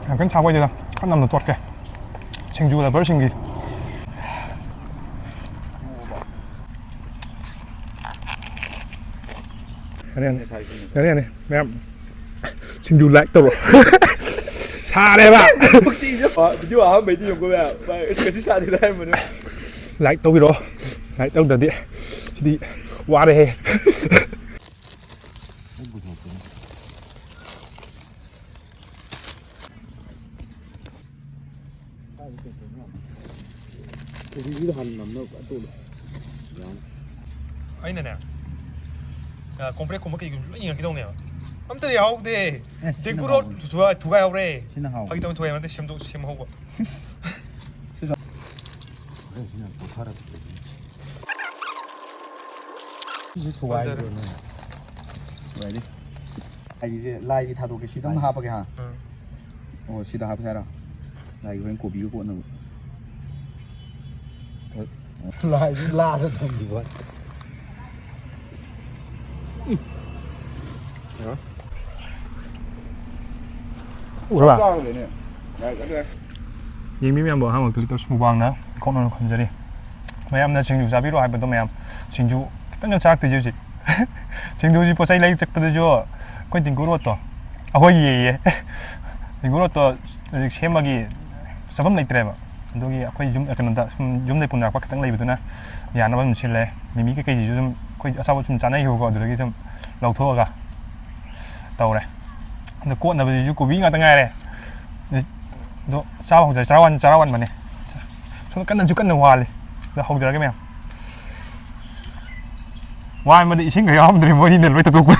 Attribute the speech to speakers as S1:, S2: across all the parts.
S1: 약간 잡아야 되나? 한 남도 또 할게. Singju là bớt Singju. Cái này em Singju lại tao rồi. Xa đây bạn.
S2: chứ mà mấy đi dùng của mẹ cái chiếc xe thì đây mà
S1: Lại tao đi đó. Lại tao đợt đi. Đi qua đây. Anh này nè, compré como que 이런 게 동네요. 아무튼 야옥데 데쿠로 두가 야옥래. 하기 때문에 두가 야옥데 시험도 시험하고.
S3: 그냥 못 살아.
S2: 두가 야옥래.
S3: 왜 đi? 이제 라이 타도 그 시동 하버게 하. 시동 하버 살아. 라이 그냥 고비 그거 넣어. 라이 라를 던지고.
S1: Ủa các bạn, nhìn mấy em bảo ham một từ từ mukbang nữa, con nó còn gì đi. Mấy em là Singju sao biết rồi, bên tôi mấy em Singju, tất nhiên chắc từ gì, Singju chỉ có sai lấy chắc từ chỗ, quên tình cũ rồi to, à hồi gì, tình cũ rồi to, xem mà cái sản lấy tiền mà, đôi khi quay zoom cái này zoom này phun ra quắc tăng lấy bữa na, nhà nó vẫn chile, mình cái gì zoom quay sao zoom chán này hiểu còn được cái zoom lâu thua cả, tàu này. 근데 꽃 나 이제 고 위가 당가래. 너 싸워 저 자라wan mà nè. Chúng cắn chú cắn hoa đi. Là hồng cái mèo. Ngoài mà đi xin người ông thì mới đi lên với tụi tôi.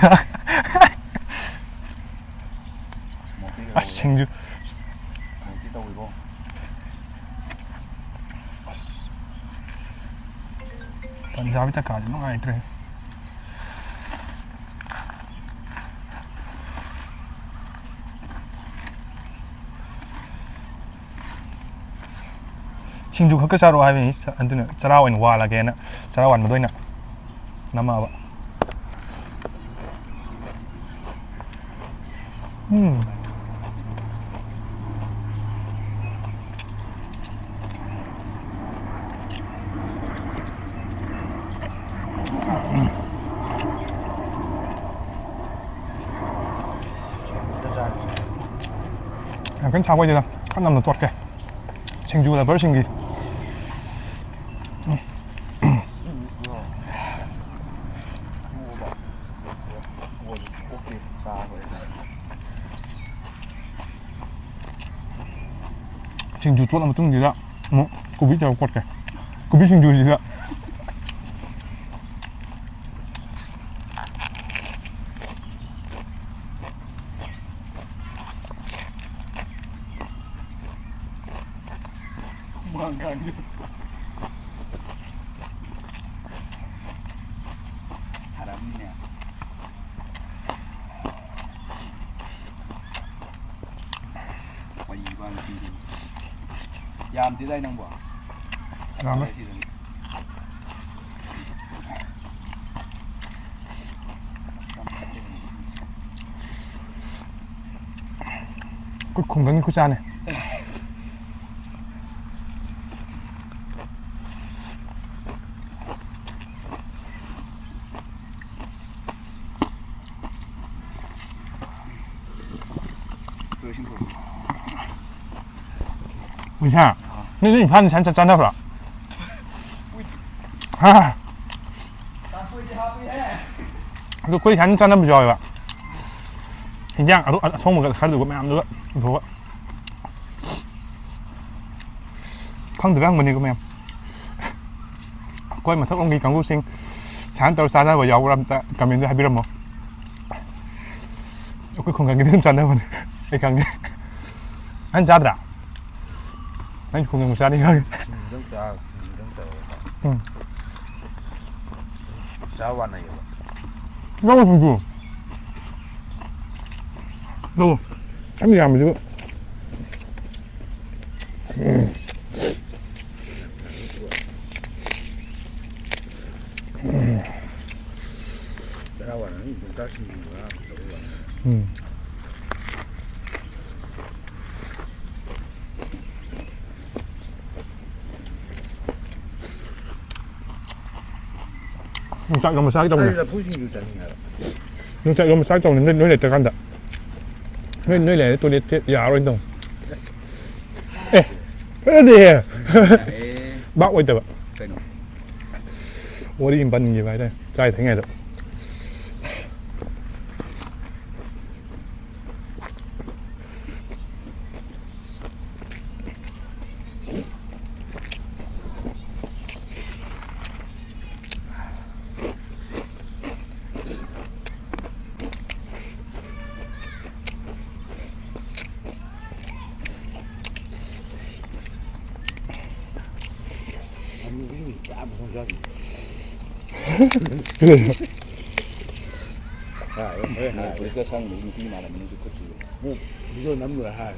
S1: 아 Singju. Punjabi तक आ जाना आए थे. Singju khak sa ro hai ni antuna charawan wa la ke na charawan ma doi na nama ba 약간 잡아야 되나? 한 남도 또 할게. Singju là bớt Singju. Singju tốt là một trong gì đó. Cô biết cho quật kìa. Cô biết Singju gì đó.
S3: 사람이네. 와 이번 시즌. 얌 뒤다 있는 거.
S1: Làm cuối cùng vẫn quốc gia này. Ui ha, nên pan chán chán đâu rồi? Ha, cái quấy chán chán lắm rồi ạ. Hình dạng ở trong một cái khá được của mẹ em nữa, đúng ạ. Không được ăn mình đi của mẹ em. Quay mà thắc ông đi càng vô sinh, sáng tao sáng ra vào dầu làm cảm nhận được hay biết không? Cuối cùng càng cái thêm chán đâu mình, cái càng cái anh chán rồi. Anh cùng người xa đi thôi.
S2: 자완 này.
S1: Nó không vừa. Đâu? Anh đi làm gì nữa?
S2: 자완은 좀 다시 뭐야?
S1: ꯆꯥꯛ ꯌꯣꯟꯕ ꯆꯥꯛ ꯇꯧꯅꯦ
S2: ꯂꯐꯨꯁꯤꯡꯁꯨ ꯆꯥꯅꯤꯡꯉꯦꯕ
S1: ꯆꯥꯛ ꯌꯣꯟꯕ ꯆꯥꯛ ꯇꯧꯅꯦ ꯅꯣꯏ ꯂꯩꯇ꯭ꯔꯀꯥꯟꯗ ꯅꯣꯏ ꯂꯩꯔꯦ ꯇꯣꯏꯂꯦꯠ ꯌꯥꯔꯔꯣꯏꯅ ꯇꯧ ꯐꯖꯗꯦꯍꯦ ꯕꯥꯛ ꯑꯣꯏꯗꯕ
S3: ꯀꯩꯅꯣ
S1: ꯋꯥꯔꯤ ꯑꯃ ꯄꯟꯈꯤꯕ ꯍꯥꯏꯇꯥꯔꯦ ꯆꯥꯏ ꯊꯦꯡꯉꯩꯗ
S3: ꯄꯨꯂꯤꯁꯀ ꯁꯪꯕꯒꯤ ꯅꯨꯄꯤ ꯏꯃꯥꯟꯅꯕꯅꯁꯨ ꯈꯨꯠꯁꯨ
S2: ꯚꯤꯗꯤꯑꯣ ꯅꯝꯂꯣꯏ ꯍꯥꯏ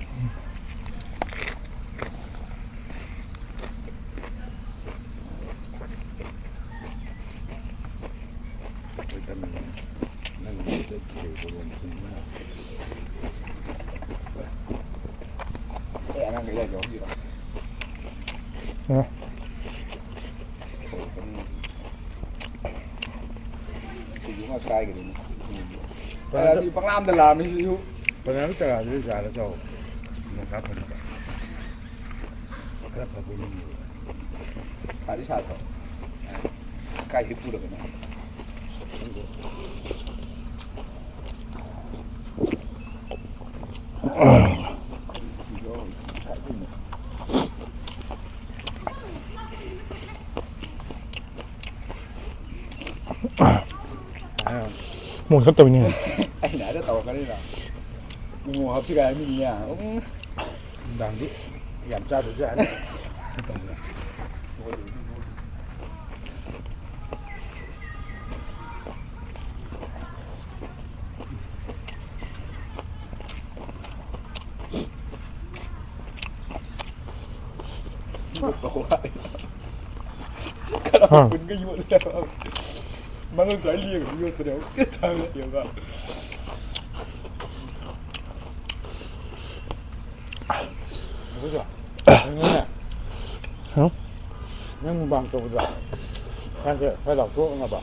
S3: ꯑꯉꯥꯡ ꯀꯩ ꯂꯩꯒꯦ ꯍꯧꯖꯤꯛ ꯉꯥꯛ ꯀꯥꯏꯒꯗꯣꯏꯅꯤ ꯁꯤ ꯄꯪꯂꯥꯝꯗ ꯂꯥꯛꯑꯝꯃꯤꯁꯤꯁꯨ
S2: ꯐꯅꯌꯥꯝ ꯇꯔꯥꯗꯨ ꯆꯥꯔ ꯆꯥꯎ ꯈꯔ ꯐꯅꯕ ꯈꯔ ꯐꯕ
S3: ꯁꯥꯗꯤ ꯁꯥꯗ꯭ꯔꯣ ꯀꯥꯏꯗꯒꯤ ꯄꯨꯔꯕꯅꯣ
S1: ꯃꯣꯏ ꯆꯠꯇꯕꯅꯤ
S3: ꯑꯩꯅ ꯑꯗ ꯇꯧꯔꯛꯀꯅꯤꯅ ꯎꯃꯣ ꯍꯥꯞꯁꯤꯒ ꯍꯥꯏꯃꯤꯅꯤꯌꯥ
S2: ꯅꯨꯡꯗꯥꯡꯗꯤ ꯌꯥꯝ ꯆꯥꯗ꯭ꯔꯁꯨ ꯌꯥꯅꯤ ꯇꯧꯕꯗ
S3: ꯈꯔ ꯀꯨꯟꯒ ꯌꯣꯠꯂꯦꯕ ꯃꯉꯜ ꯁ꯭ꯋꯥꯏ ꯂꯦꯡꯒ ꯌꯣꯠꯄꯅꯦꯕ ꯆꯪꯉꯦꯕ
S2: 그죠?
S1: 어?
S2: 냉무방 쪽보다 한테 회다 들어오나 봐.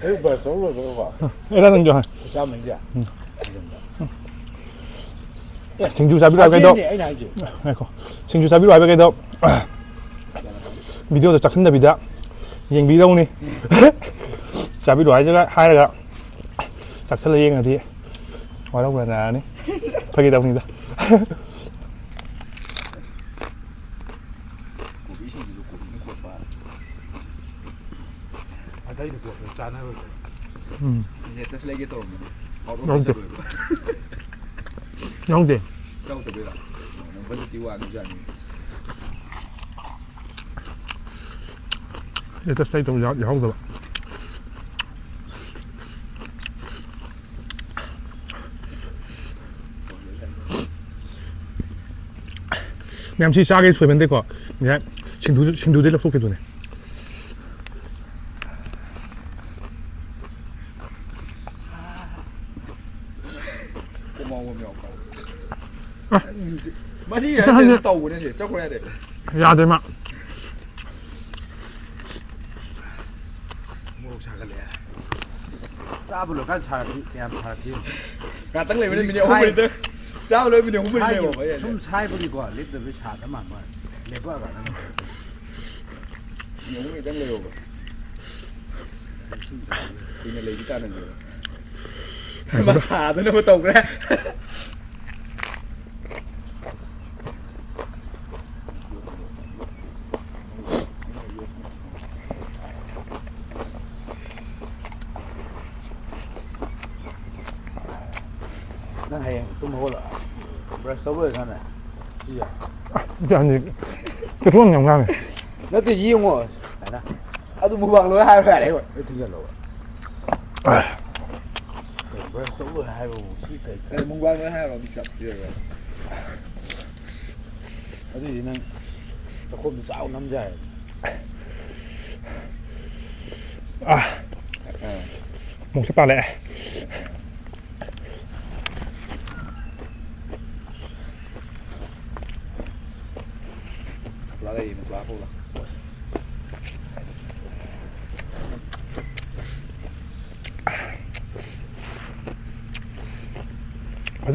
S2: 여기 벌써 올라들어가.
S1: 이라는 거
S2: 잠은 이제.
S1: Singju sabi rồi cái đó. Singju sabi rồi cái đó. Video chắc chắn là video. Nhìn video đi. Sabi rồi chứ hai là chắc chắn là yên là gì. Ngoài đâu là đi. Phải cái đâu đi ra.
S3: That's like it all.
S1: Không gì.
S3: Đâu tự biết là vẫn tiêu ăn cho anh.
S1: Để ta xây trong gió rồi. Em chỉ xa cái suối bên đây có, nhé, xin thu đấy là số cái tuổi này.
S3: Masih ya, dia tahu ni sih, cakap ni deh.
S1: Ya, deh mak.
S2: Muruk sakal ya. Sabu lo kan sarati, yang sarati.
S3: Katang leh, ni apa itu? Sabu leh, ni apa itu?
S2: Sum sai bagi gua, lihat lebih sarati mana? Lepas apa kan?
S3: Ni apa itu leh apa? Ini leh kita nanti. Masa tu ni betul kan?
S2: Nó hay tôm hô là breast over cái này. Gì à?
S1: Cái gì? Cái thuốc nhầm ngang này.
S2: Nó tự nhiên rồi. Này nè.
S3: À, tôi mua bằng lối hai cái đấy rồi.
S2: Cái thứ nhất rồi. Breast over hai bộ xí cái.
S3: Mua bằng lối hai rồi bị sập rồi.
S2: Cái gì nè? Nó không dạo năm dài.
S1: Một cái ba lẹ.
S3: Masalah lagi, masalah apa lah.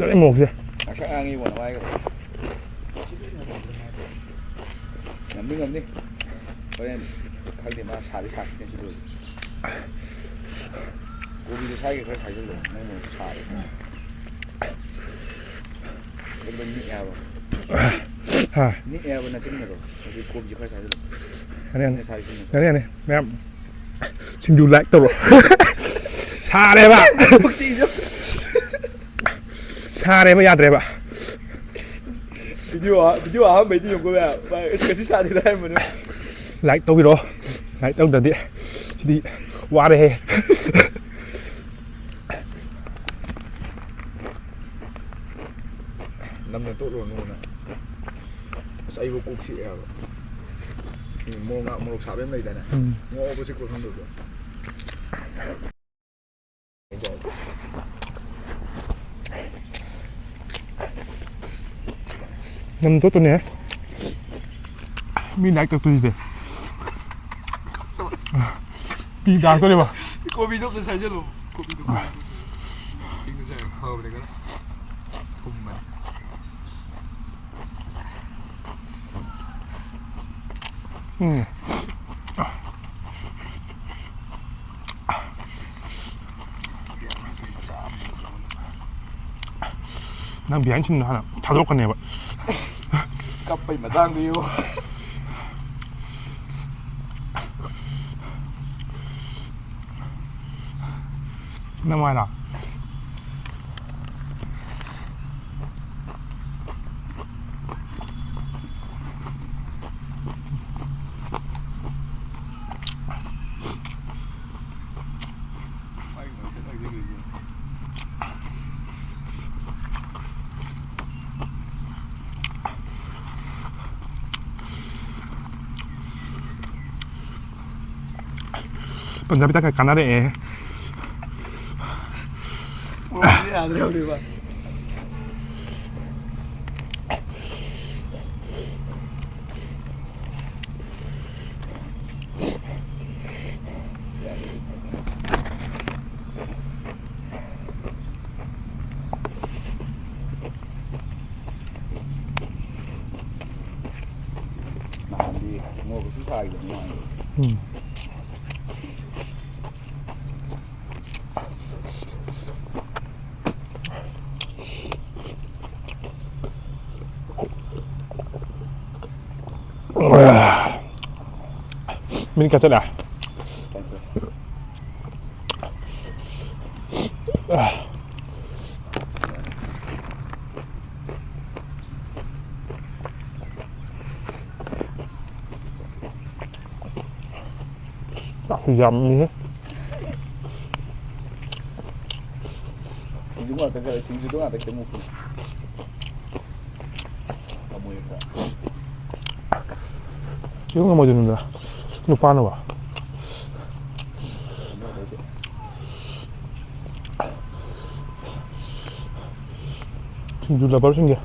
S1: Rất một gì.
S3: Khắc ăn đi bọn mày. Ngâm đi. Vậy nên khắc thì mà xả đi xả cái gì rồi. Cô bị sai cái sai rồi, nên mà xả đi. Bên bên nhẹ vào.
S1: Ha.
S3: Nhẹ vào là chính rồi. Vì cô bị sai rồi.
S1: Cái này mẹ em xin dù lại tôi xa đây bạn xa đây mới ra đây bạn
S2: video à mấy tiếng của mẹ cái gì sao thì đây mà nữa
S1: lại tôi video lại tôi tận địa chỉ đi qua đây
S3: Năm lần tốt rồi luôn nè. Say vô cục chị rồi. Một xả bên này này. Ngô với sức không được rồi.
S1: năm tốt tôi nè mình lại tôi gì đi đang tôi đi mà
S2: cô bị lúc sai chứ luôn cô bị lúc kinh cái gì hờ này cái đó cùng mà
S1: 난 미안신 하나 다 들어갔네 봐.
S2: cặp mà đang đi
S1: năm ngoài nào Punjabi तक खाना रे
S2: à đâu đi mà
S3: đi ngô cái thứ hai của nó.
S1: mình cắt à dầm như thế
S3: Đúng là cái chính đúng là cái mục
S1: 이런 거 뭐 주는다 이거 파는 거 Singju là bao nhiêu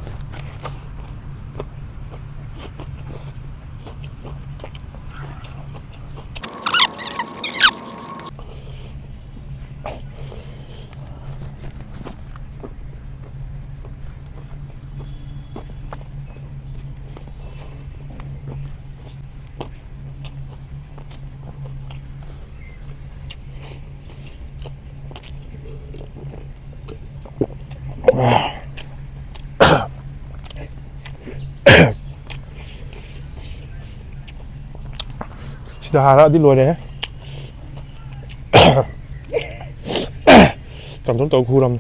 S1: Sudah harap di luar deh. Cảm tàu khu lắm.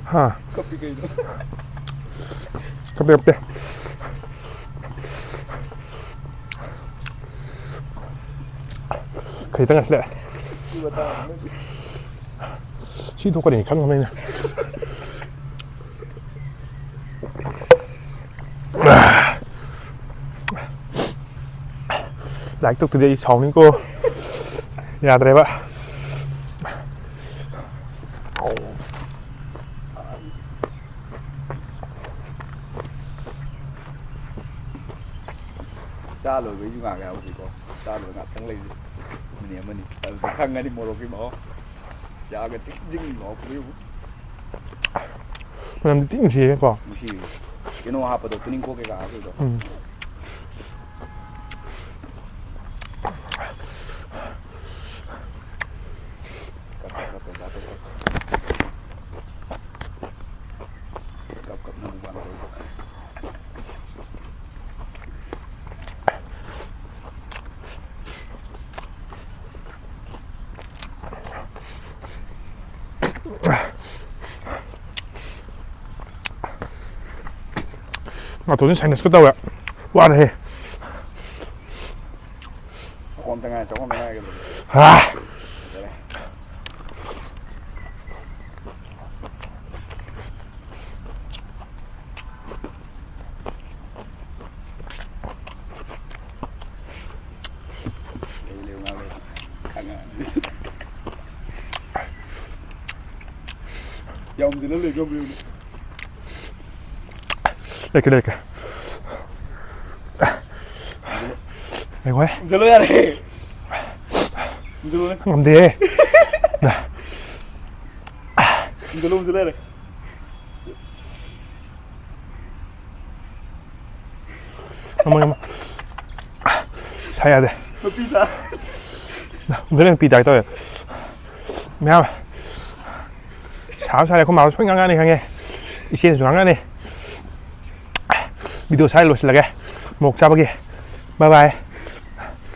S1: Ha.
S2: copy cái đó
S1: Kapte. Khởi tăng lại. Xin thôi có để khăn hôm nay nè. Like ꯇꯧꯗꯗꯤ ꯑꯩ ꯁꯥꯎꯅꯤꯀꯣ ꯌꯥꯗ꯭ꯔꯦꯕ
S3: Cha lồi với ngà gạo gì có cha lồi ngà thắng lên mình khăng ngay đi mua rồi cái mỏ dạ cái chích dinh mỏ cũng
S1: 그냥 띵시 거
S3: 무시 이놈 하빠도 뚜닝 고개가 아주도
S1: 아 도전 차이나 쓰다 왜 와래 해
S3: 꼼땡아 저거 맨날 이게
S1: 아
S3: dòng gì nó liền không yêu
S1: 이렇게 이거 해
S3: giờ lôi ra đây giờ lôi
S1: làm gì giờ
S3: lôi đây
S1: 한번 사야 돼
S3: nó pizza
S1: 오늘은 비다 떠요 매우 잘 살고 마음 소인강간에 향해 이시엔 중앙간에 비디오 잘 놓으실라게 목 잡으기 바이바이